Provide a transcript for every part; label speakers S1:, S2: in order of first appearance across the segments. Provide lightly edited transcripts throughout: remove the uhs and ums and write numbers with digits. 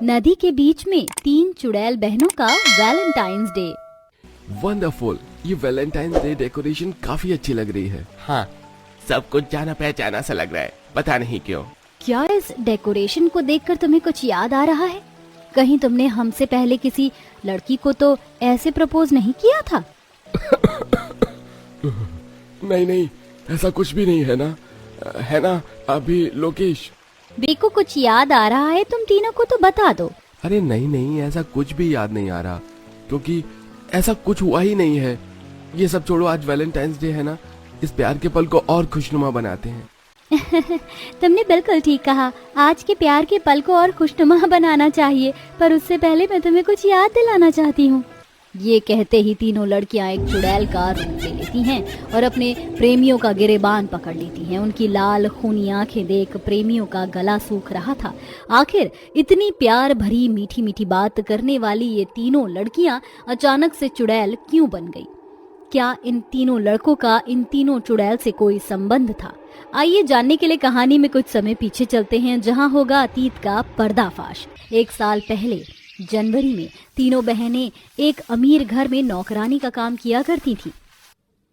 S1: नदी के बीच में 3 चुड़ैल बहनों का वैलेंटाइंस डे।
S2: वंडरफुल, ये वैलेंटाइन डे डेकोरेशन काफी अच्छी लग रही है।
S3: हाँ, सब कुछ जाना पहचाना सा लग रहा है, पता नहीं क्यों।
S1: क्या इस डेकोरेशन को देखकर तुम्हें कुछ याद आ रहा है? कहीं तुमने हमसे पहले किसी लड़की को तो ऐसे प्रपोज नहीं किया था?
S2: नहीं, ऐसा कुछ भी नहीं है ना, है ना अभी लोकेश?
S1: बेको कुछ याद आ रहा है, तुम तीनों को तो बता दो।
S2: अरे नहीं, ऐसा कुछ भी याद नहीं आ रहा, क्योंकि ऐसा कुछ हुआ ही नहीं है। ये सब छोड़ो, आज वैलेंटाइंस डे है ना, इस प्यार के पल को और खुशनुमा बनाते हैं।
S1: तुमने बिल्कुल ठीक कहा, आज के प्यार के पल को और खुशनुमा बनाना चाहिए, पर उससे पहले मैं तुम्हें कुछ याद दिलाना चाहती हूँ। ये कहते ही तीनों लड़कियां एक चुड़ैल का रूप ले लेती हैं और अपने प्रेमियों का गिरेबान पकड़ लेती हैं। उनकी लाल खूनी आंखें देख प्रेमियों का गला सूख रहा था। आखिर इतनी प्यार भरी मीठी मीठी बात करने वाली ये तीनों लड़कियां अचानक से चुड़ैल क्यों बन गई? क्या इन तीनों लड़कों का इन तीनों चुड़ैल से कोई संबंध था? आइए जानने के लिए कहानी में कुछ समय पीछे चलते हैं, जहां होगा अतीत का पर्दाफाश। 1 साल पहले जनवरी में तीनों बहनें एक अमीर घर में नौकरानी का काम किया करती थी।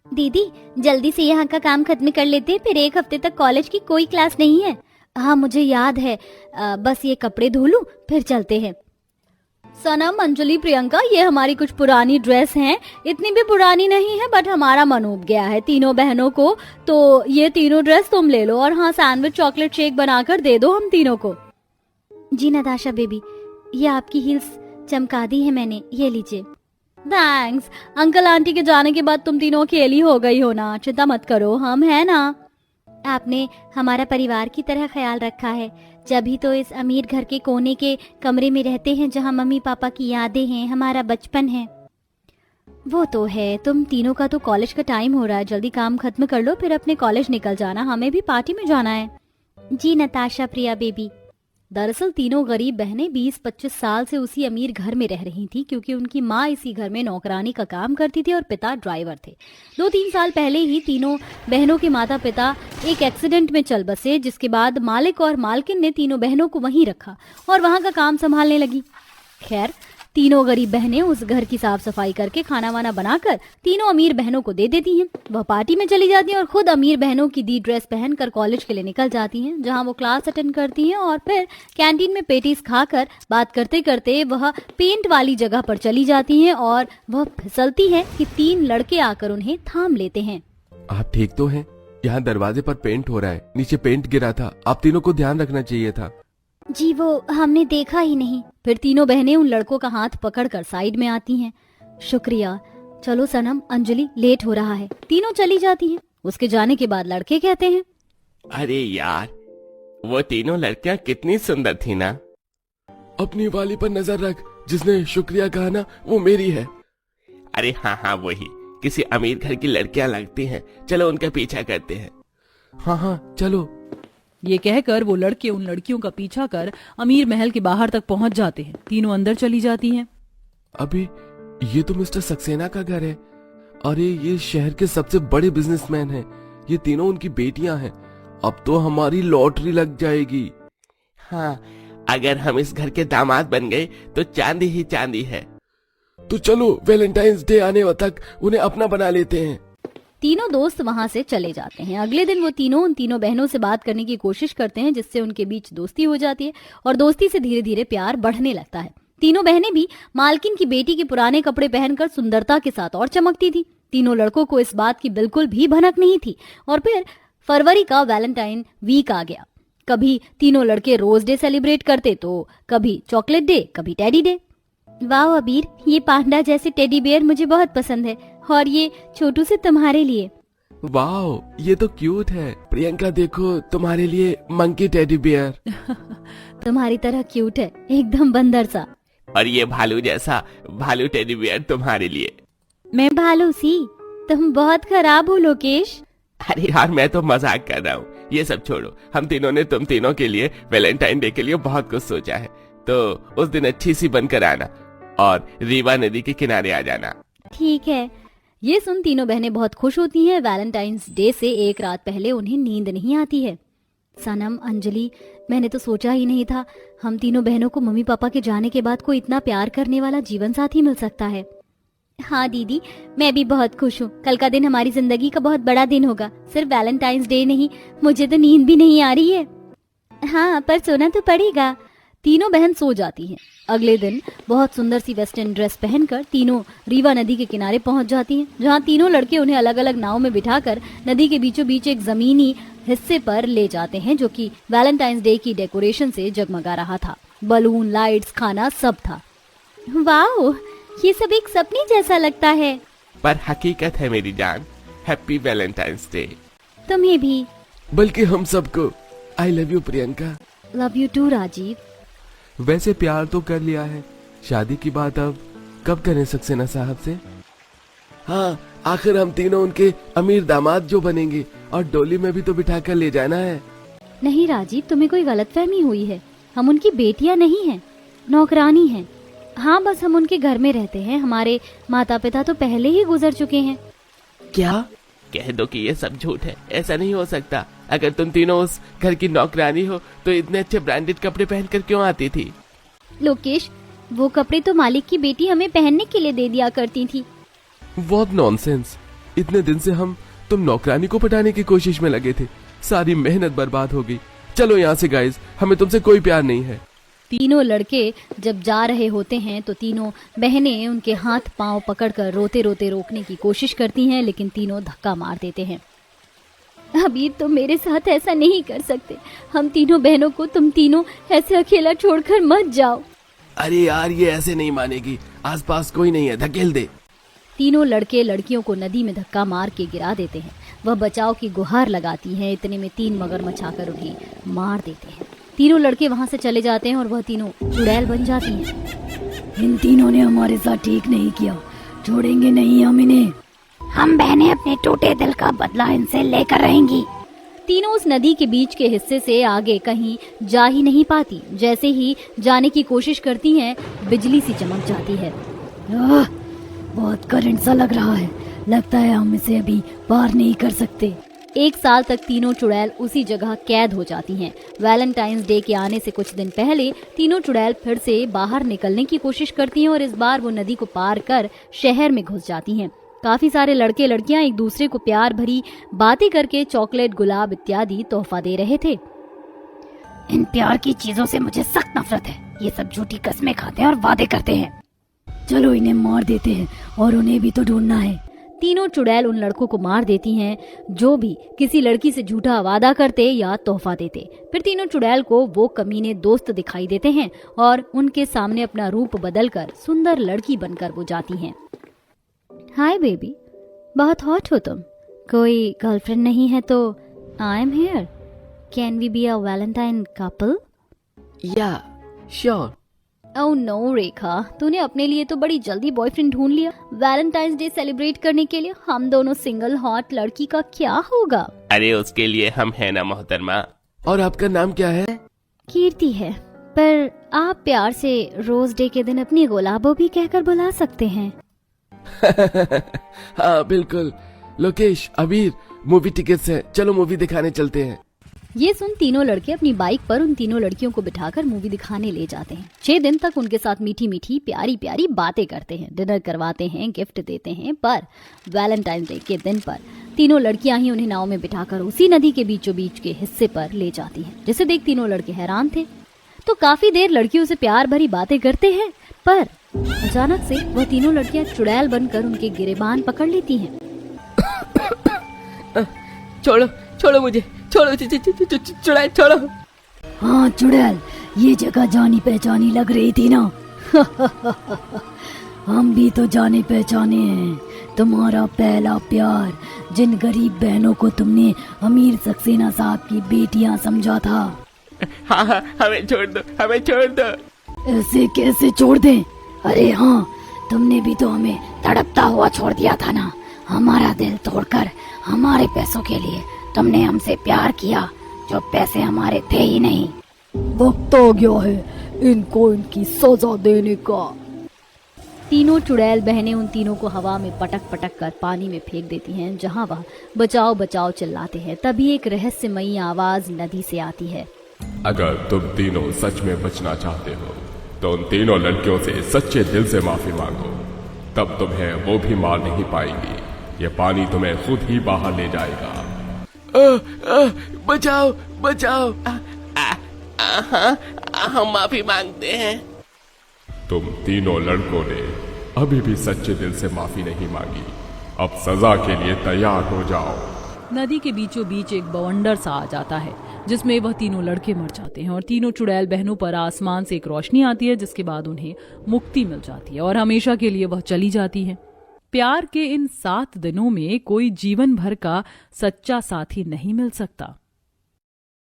S1: दीदी, जल्दी से यहाँ का काम खत्म कर लेते, फिर 1 हफ्ते तक कॉलेज की कोई क्लास नहीं है। हाँ मुझे याद है, बस ये कपड़े धो लूं फिर चलते हैं। सनम, अंजलि, प्रियंका, ये हमारी कुछ पुरानी ड्रेस हैं। इतनी भी पुरानी नहीं है, बट हमारा मन उब गया है तीनों बहनों को, तो ये तीनों ड्रेस तुम ले लो, और हाँ सैंडविच चॉकलेट शेक बनाकर दे दो हम तीनों को। जी नताशा बेबी, ये आपकी हील्स चमका दी है मैंने, ये लीजिए। थैंक्स। अंकल आंटी के जाने के बाद तुम तीनों अकेली हो गई हो ना, चिंता मत करो, हम है ना। आपने हमारा परिवार की तरह ख्याल रखा है, जब ही तो इस अमीर घर के कोने के कमरे में रहते हैं जहां मम्मी पापा की यादें हैं, हमारा बचपन है। वो तो है, तुम तीनों का तो कॉलेज का टाइम हो रहा है, जल्दी काम खत्म कर लो फिर अपने कॉलेज निकल जाना, हमें भी पार्टी में जाना है। जी नताशा, प्रिया बेबी। दरअसल तीनों गरीब बहनें 20-25 साल से उसी अमीर घर में रह रही थीं, क्योंकि उनकी माँ इसी घर में नौकरानी का काम करती थी और पिता ड्राइवर थे। 2-3 साल पहले ही तीनों बहनों के माता पिता एक एक्सीडेंट में चल बसे, जिसके बाद मालिक और मालकिन ने तीनों बहनों को वहीं रखा और वहां का काम संभालने लगी। खैर, तीनों गरीब बहनें उस घर की साफ सफाई करके खाना वाना बनाकर तीनों अमीर बहनों को दे देती हैं। वह पार्टी में चली जाती हैं और खुद अमीर बहनों की दी ड्रेस पहनकर कॉलेज के लिए निकल जाती हैं, जहां वो क्लास अटेंड करती हैं और फिर कैंटीन में पेटीज खाकर बात करते करते वह पेंट वाली जगह पर चली जाती हैं और वह फिसलती है कि 3 लड़के आकर उन्हें थाम लेते हैं।
S2: आप ठीक तो हैं? यहाँ दरवाजे पर पेंट हो रहा है, नीचे पेंट गिरा था, आप तीनों को ध्यान रखना चाहिए था।
S1: जी वो हमने देखा ही नहीं। फिर तीनों बहनें उन लड़कों का हाथ पकड़कर साइड में आती हैं। शुक्रिया, चलो सनम, अंजलि, लेट हो रहा है। तीनों चली जाती हैं। उसके जाने के बाद लड़के कहते हैं,
S3: अरे यार, वो तीनों लड़कियां कितनी सुंदर थी ना।
S2: अपनी वाली पर नजर रख, जिसने शुक्रिया कहा ना वो मेरी है।
S3: अरे हाँ, वही किसी अमीर घर की लड़कियां लगती हैं, चलो उनका पीछा करते हैं।
S2: हाँ चलो।
S4: ये कहकर वो लड़के उन लड़कियों का पीछा कर अमीर महल के बाहर तक पहुंच जाते हैं। तीनों अंदर चली जाती हैं।
S2: अभी ये तो मिस्टर सक्सेना का घर है। अरे ये शहर के सबसे बड़े बिजनेसमैन हैं। ये तीनों उनकी बेटियां हैं। अब तो हमारी लॉटरी लग जाएगी।
S3: हाँ, अगर हम इस घर के दामाद बन गए तो चांदी ही चांदी है।
S2: तो चलो वैलेंटाइंस डे आने तक उन्हें अपना बना लेते हैं।
S1: तीनों दोस्त वहां से चले जाते हैं। अगले दिन वो तीनों उन तीनों बहनों से बात करने की कोशिश करते हैं, जिससे उनके बीच दोस्ती हो जाती है और दोस्ती से धीरे धीरे प्यार बढ़ने लगता है। तीनों बहनें भी मालकिन की बेटी के पुराने कपड़े पहनकर सुंदरता के साथ और चमकती थी। तीनों लड़कों को इस बात की बिल्कुल भी भनक नहीं थी। और फिर फरवरी का वैलेंटाइन वीक आ गया। कभी तीनों लड़के रोज डे सेलिब्रेट करते, तो कभी चॉकलेट डे, कभी टेडी डे। वाह अबीर, ये पांडा जैसे टेडी बेयर मुझे बहुत पसंद है, और ये छोटू से तुम्हारे लिए।
S2: वाह, ये तो क्यूट है। प्रियंका देखो, तुम्हारे लिए मंकी टेडी बियर।
S1: तुम्हारी तरह क्यूट है, एकदम बंदर सा।
S3: और ये भालू जैसा भालू टेडी बियर तुम्हारे लिए।
S1: मैं भालू सी? तुम बहुत खराब हो लोकेश।
S3: अरे यार, मैं तो मजाक कर रहा हूँ, ये सब छोड़ो। हम तीनों ने तुम तीनों के लिए वैलेंटाइन डे के लिए बहुत कुछ सोचा है, तो उस दिन अच्छी सी बनकर आना और रीवा नदी के किनारे आ जाना।
S1: ठीक है। ये सुन तीनों बहनें बहुत खुश होती हैं। वैलेंटाइंस डे से 1 रात पहले उन्हें नींद नहीं आती है। सनम, अंजलि, मैंने तो सोचा ही नहीं था हम तीनों बहनों को मम्मी पापा के जाने के बाद कोई इतना प्यार करने वाला जीवन साथी मिल सकता है। हाँ दीदी, मैं भी बहुत खुश हूँ। कल का दिन हमारी जिंदगी का बहुत बड़ा दिन होगा। सिर्फ वैलेंटाइंस डे नहीं, मुझे तो नींद भी नहीं आ रही है। हाँ, पर सोना तो पड़ेगा।
S4: तीनों बहन सो जाती हैं। अगले दिन बहुत सुंदर सी वेस्टर्न ड्रेस पहनकर तीनों रीवा नदी के किनारे पहुंच जाती हैं, जहां तीनों लड़के उन्हें अलग अलग नाव में बिठाकर नदी के बीचों बीच एक जमीनी हिस्से पर ले जाते हैं, जो कि वैलेंटाइंस डे की डेकोरेशन से जगमगा रहा था। बलून, लाइट्स, खाना सब था।
S1: वाओ, ये सब एक सपने जैसा लगता है।
S3: पर हकीकत है मेरी जान। Happy Valentine's day.
S1: तुम्हें भी।
S2: बल्कि हम सबको। I love you Priyanka.
S4: Love you too Rajiv.
S2: वैसे प्यार तो कर लिया है, शादी की बात अब कब करें सक्सेना साहब से? हाँ, आखिर हम तीनों उनके अमीर दामाद जो बनेंगे, और डोली में भी तो बिठा कर ले जाना है।
S4: नहीं राजीव, तुम्हें कोई गलतफहमी हुई है। हम उनकी बेटियां नहीं हैं, नौकरानी हैं। हाँ, बस हम उनके घर में रहते हैं। हमारे माता पिता तो पहले ही गुजर चुके हैं।
S2: क्या?
S3: कह दो कि ये सब झूठ है, ऐसा नहीं हो सकता। अगर तुम तीनों उस घर की नौकरानी हो तो इतने अच्छे ब्रांडेड कपड़े पहनकर क्यों आती थी?
S1: लोकेश, वो कपड़े तो मालिक की बेटी हमें पहनने के लिए दे दिया करती थी।
S2: What nonsense. इतने दिन से हम तुम नौकरानी को पटाने की कोशिश में लगे थे, सारी मेहनत बर्बाद हो गई। चलो यहाँ से गाइस, हमें तुमसे कोई प्यार नहीं है।
S4: तीनों लड़के जब जा रहे होते हैं तो तीनों बहनें उनके हाथ पांव पकड़कर रोते रोते रोकने की कोशिश करती हैं, लेकिन तीनों धक्का मार देते हैं।
S1: अबीर, तुम मेरे साथ ऐसा नहीं कर सकते। हम तीनों बहनों को तुम तीनों ऐसे अकेला छोड़कर मत जाओ।
S2: अरे यार, ये ऐसे नहीं मानेगी। आसपास कोई नहीं है, धकेल दे।
S4: तीनों लड़के लड़कियों को नदी में धक्का मार के गिरा देते हैं। वह बचाव की गुहार लगाती हैं। इतने में 3 मगरमच्छ आकर उन्हें मार देते हैं। तीनों लड़के वहां से चले जाते हैं और वह तीनों चुड़ैल बन जाती हैं। इन तीनों ने हमारे साथ ठीक नहीं किया, छोड़ेंगे नहीं हम इन्हें।
S1: हम बहनें अपने टूटे दिल का बदला इनसे लेकर रहेंगी।
S4: तीनों उस नदी के बीच के हिस्से से आगे कहीं जा ही नहीं पाती। जैसे ही जाने की कोशिश करती हैं, बिजली सी चमक जाती है। बहुत करंट सा लग रहा है, लगता है हम इसे अभी पार नहीं कर सकते। 1 साल तक तीनों चुड़ैल उसी जगह कैद हो जाती हैं। वैलेंटाइंस डे के आने से कुछ दिन पहले तीनों चुड़ैल फिर से बाहर निकलने की कोशिश करती हैं और इस बार वो नदी को पार कर शहर में घुस जाती हैं। काफी सारे लड़के लड़कियां एक दूसरे को प्यार भरी बातें करके चॉकलेट, गुलाब इत्यादि तोहफा दे रहे थे।
S1: इन प्यार की चीजों से मुझे सख्त नफरत है। ये सब झूठी कस्में खाते हैं और वादे करते हैं।
S4: चलो इन्हें मार देते हैं, और उन्हें भी तो ढूंढना है। तीनों चुड़ैल उन लड़कों को मार देती हैं जो भी किसी लड़की से झूठा वादा करते या तोहफा देते। फिर तीनों चुड़ैल को वो कमीने दोस्त दिखाई देते हैं और उनके सामने अपना रूप बदलकर सुंदर लड़की बनकर वो जाती हैं। हाय बेबी, बहुत हॉट हो तुम। कोई गर्लफ्रेंड नहीं है तो I am here. Can we be a Valentine couple?
S2: Yeah sure.
S4: Oh no Rekha, तूने अपने लिए तो बड़ी जल्दी बॉयफ्रेंड ढूंढ लिया। वैलेंटाइंस डे सेलिब्रेट करने के लिए हम दोनों सिंगल हॉट लड़की का क्या होगा?
S3: अरे उसके लिए हम है ना मोहतरमा।
S2: और आपका नाम क्या है?
S4: कीर्ति है, पर आप प्यार से रोज डे के दिन अपनी गुलाबो भी कहकर बुला सकते हैं।
S2: हाँ बिल्कुल। लोकेश, अबीर, मूवी टिकट्स है, चलो मूवी दिखाने चलते हैं।
S4: ये सुन तीनों लड़के अपनी बाइक पर उन तीनों लड़कियों को बिठाकर मूवी दिखाने ले जाते हैं। 6 दिन तक उनके साथ मीठी मीठी प्यारी प्यारी बातें करते हैं, डिनर करवाते हैं, गिफ्ट देते हैं। पर वैलेंटाइन डे के दिन पर तीनों लड़कियां ही उन्हें नाव में बिठाकर उसी नदी के बीचों बीच के हिस्से पर ले जाती हैं, जिसे देख तीनों लड़के हैरान थे। तो काफी देर लड़कियों से प्यार भरी बातें करते हैं, पर अचानक से वह तीनों लड़कियां चुड़ैल बनकर उनके गिरेबान पकड़ लेती हैं।
S3: छोड़ो छोड़ो मुझे, छोड़ो चुड़ैल छोड़ो।
S4: हाँ चुड़ैल, ये जगह जानी पहचानी लग रही थी ना। हम भी तो जाने पहचाने हैं। तुम्हारा पहला प्यार, जिन गरीब बहनों को तुमने अमीर सक्सेना साहब की बेटियां समझा था।
S3: हाँ हाँ, हमें छोड़ दो, हमें छोड़ दो।
S4: ऐसे कैसे छोड़ दें? अरे हाँ, तुमने भी तो हमें तड़पता हुआ छोड़ दिया था ना। हमारा दिल तोड़कर हमारे पैसों के लिए तुमने हमसे प्यार किया, जो पैसे हमारे थे ही नहीं। वक्त आ गया है इनको इनकी सजा देने का। तीनों चुड़ैल बहनें उन तीनों को हवा में पटक पटक कर पानी में फेंक देती हैं, जहां वह बचाओ बचाओ चिल्लाते हैं। तभी एक रहस्यमयी आवाज नदी से आती है।
S5: अगर तुम तीनों सच में बचना चाहते हो तो उन तीनों लड़कियों से सच्चे दिल से माफी मांगो, तब तुम्हें वो भी मार नहीं पाएंगी। ये पानी तुम्हें खुद ही बाहर ले जाएगा।
S2: बचाओ बचाओ।
S3: हम माफी मांगते हैं।
S5: तुम तीनों लड़कों ने अभी भी सच्चे दिल से माफी नहीं मांगी। अब सजा के लिए तैयार हो जाओ।
S6: नदी के बीचों बीच एक बवंडर सा आ जाता है जिसमें वह तीनों लड़के मर जाते हैं और तीनों चुड़ैल बहनों पर आसमान से एक रोशनी आती है, जिसके बाद उन्हें मुक्ति मिल जाती है और हमेशा के लिए वह चली जाती है। प्यार के इन 7 दिनों में कोई जीवन भर का सच्चा साथी नहीं मिल सकता।